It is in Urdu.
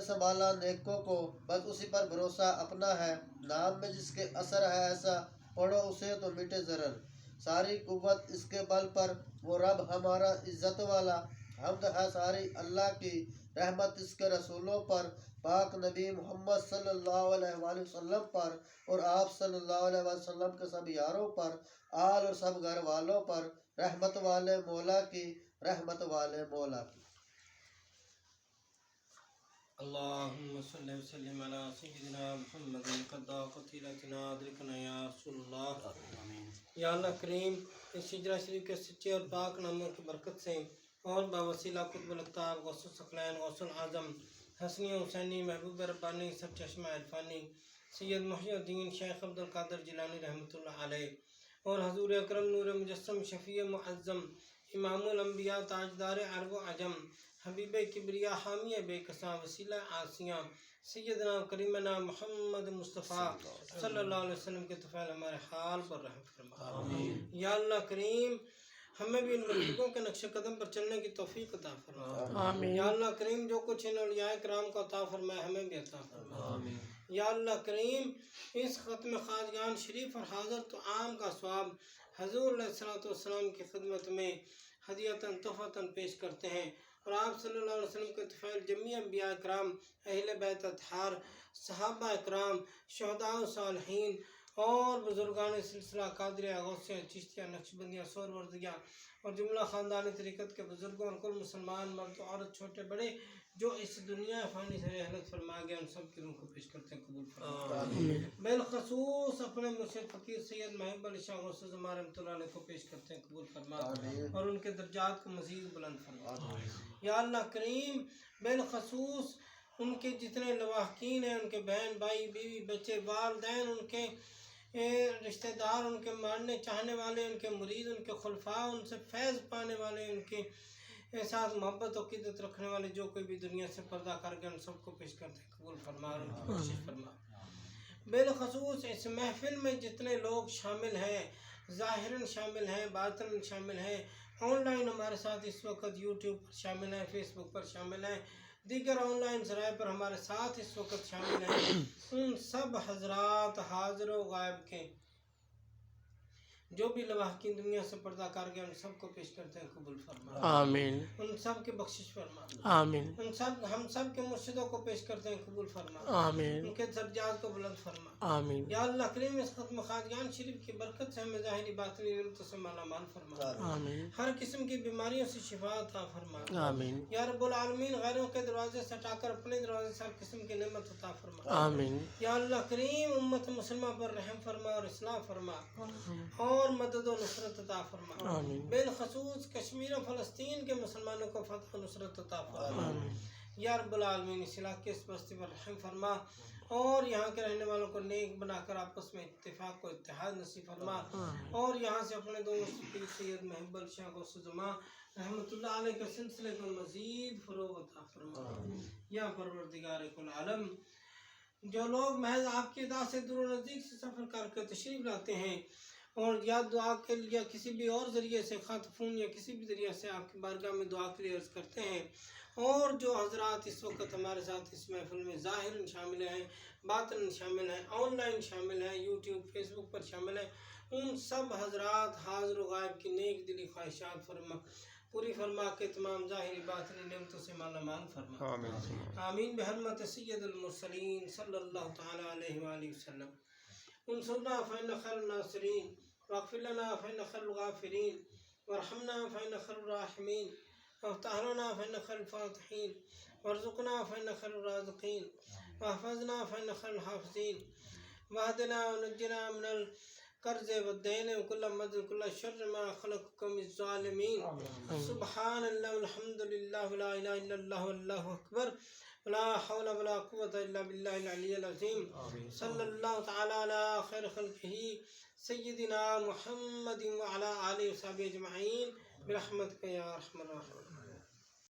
سنبھالا نیکوں کو، بس اسی پر بھروسہ اپنا ہے، نام میں جس کے اثر ہے ایسا، پڑھو اسے تو مٹے ضرر، ساری قوت اس کے بل پر، وہ رب ہمارا عزت والا، حمد ہے ساری اللہ کی، رحمت اس کے رسولوں پر، پاک نبی محمد صلی اللہ علیہ وآلہ وسلم پر، اور آپ صلی اللہ علیہ وسلم کے سب یاروں پر، آل اور سب گھر والوں پر، رحمت والے مولا کی، رحمت والے مولا کی۔ اللهم صل وسلم على سيدنا محمد قضاء قتيلتنا ادركنا یا رسول اللہ۔ یا اللہ کریم، اس ہجرہ شریف کے سچے اور پاک ناموں کی برکت سے اور باوسیلہ قطب الأقطاب غوث الثقلین غوث العظم حسنی حسینی محبوب ربانی سب چشمہ عرفانی سید محی الدین شیخ عبد القادر جیلانی رحمۃ اللہ علیہ اور حضور اکرم نور مجسم شفیع معظم امام الانبیاء تاجدار عرب و عجم حبیب کبریا حامی بے کساں وسیلہ آسیہ سیدنا کریمنا محمد مصطفیٰ صلی اللہ علیہ وسلم کے طفیل ہمارے حال پر رحم فرما۔ یا اللہ کریم، ہمیں بھی ان بزرگوں کے نقش قدم پر چلنے کی توفیق عطا فرما۔ یا اللہ کریم، جو کچھ ان اولیاء کرام کو عطا فرمائے ہمیں بھی عطا فرما۔ یا اللہ کریم، اس ختم خواجگان شریف اور حاضر تو عام کا ثواب حضور علیہ الصلوۃ والسلام کی خدمت میں ہدیۃً تحفۃً پیش کرتے ہیں، اور آپ صلی اللہ علیہ وسلم کے طفیل جمیع انبیاء کرام، اہل بیت اطہار، صحابہ کرام، شہداء و صالحین اور بزرگان سلسلہ قادریہ غوثیہ چشتیہ نقشبندیہ سہروردیہ اور جملہ خاندان طریقت کے بزرگوں اور کل مسلمان مرد و عورت چھوٹے بڑے جو اس دنیا فانی سے رحلت فرما گئے، ان سب کی روح کو پیش کرتے ہیں قبول فرما۔ بالخصوص اپنے مرشد فقیر سید محب علی شاہ غوث الزمان رحمۃ اللہ علیہ کو پیش کرتے ہیں قبول فرما، اور ان کے درجات کو مزید بلند فرما۔ یا اللہ کریم، بالخصوص ان کے جتنے لواحقین ہیں، ان کے بہن بھائی بیوی بچے والدین، ان کے رشتہ دار، ان کے ماننے چاہنے والے، ان کے مرید، ان کے خلفاء، ان سے فیض پانے والے، ان کے ساتھ محبت و عقیدت رکھنے والے جو کوئی بھی دنیا سے پردہ کر گئے، ان سب کو پیش کرتے قبول فرما اور ان کی بخشش فرما۔ بالخصوص اس محفل میں جتنے لوگ شامل ہیں، ظاہراً شامل ہیں، باطناً شامل ہیں، آن لائن ہمارے ساتھ اس وقت یوٹیوب پر شامل ہیں، فیس بک پر شامل ہیں، دیگر آن لائن ذرائع پر ہمارے ساتھ اس وقت شامل ہیں، ان سب حضرات حاضر و غائب کے جو بھی لواحقین دنیا سے پردہ کر گئے، ان سب کو پیش کرتے ہیں قبول فرما۔ آمین۔ ان سب کے بخشش فرما۔ آمین۔ ان سب ہم سب کے مرشدوں کو پیش کرتے ہیں قبول فرما۔ آمین۔ ان کے درجات کو بلند فرما۔ آمین۔ یا اللہ کریم، اس ختم خواجگان شریف کی برکت سے ہمیں ظاہری باطنی نعمتوں سے مالا مال فرما۔ آمین۔ ہر قسم کی بیماریوں سے شفا عطا فرما۔ آمین۔ یا رب العالمین، غیروں کے دروازے سے ہٹا کر اپنے دروازے سے ہر قسم کی نعمت عطا فرما۔ آمین۔ یا اللہ کریم، امت مسلمہ پر رحم فرما اور اصلاح فرما اور مدد و نصرت عطا فرما۔ آمین۔ بالخصوص کشمیر و فلسطین کے مسلمانوں کو فتح و نصرت عطا فرما۔ آمین۔ یا رب العالمین، اس علاقے اس بستی پر رحم فرما اور یہاں کے رہنے والوں کو نیک بنا کر آپس میں اتفاق و اتحاد نصیب فرما، اور یہاں سے اپنے دو مستقل سید محب علی شاہ غوث الزمان رحمۃ اللہ علیہ کے سلسلے کو مزید فروغ عطا فرما۔ یا پروردگار کل عالم، جو لوگ محض آپ کی اطاعت سے دور و نزدیک سے سفر کر کے تشریف لاتے ہیں اور یا دعا کے لیے کسی بھی اور ذریعے سے خط فون یا کسی بھی ذریعے سے آپ کی بارگاہ میں دعا کے لیے عرض کرتے ہیں، اور جو حضرات اس وقت ہمارے ساتھ اس محفل میں ظاہراً شامل ہیں، باطناً شامل ہیں، آن لائن شامل ہیں، یوٹیوب فیس بک پر شامل ہیں، ان سب حضرات حاضر و غائب کی نیک دلی خواہشات پوری فرما کے تمام ظاہری باطنی نعمتوں سے مالا مال فرما۔ آمین بحرمت سید المرسلین صلی اللہ تعالی علیہ وآلہ وسلم۔ انصرنا فإن خير الناصرين، واغفر لنا فإن خير الغافرين، وارحمنا فإن خير الراحمين، وافتح لنا فإن خير الفاتحين، وارزقنا فإن خير الرازقين، واحفظنا فإن خير الحافظين، واهدنا ونجنا من القرض والدين وكل مد وكل شر ما خلقكم الظالمين۔ سبحان الله والحمد لله ولا إله إلا الله والله أكبر، ولا حول ولا قوة إلا بالله العلي العظيم۔ صلی اللہ تعالی علی خیر خلقہ سیدنا محمد وعلی آلہ وصحبہ اجمعین برحمتک یا ارحم الراحمین۔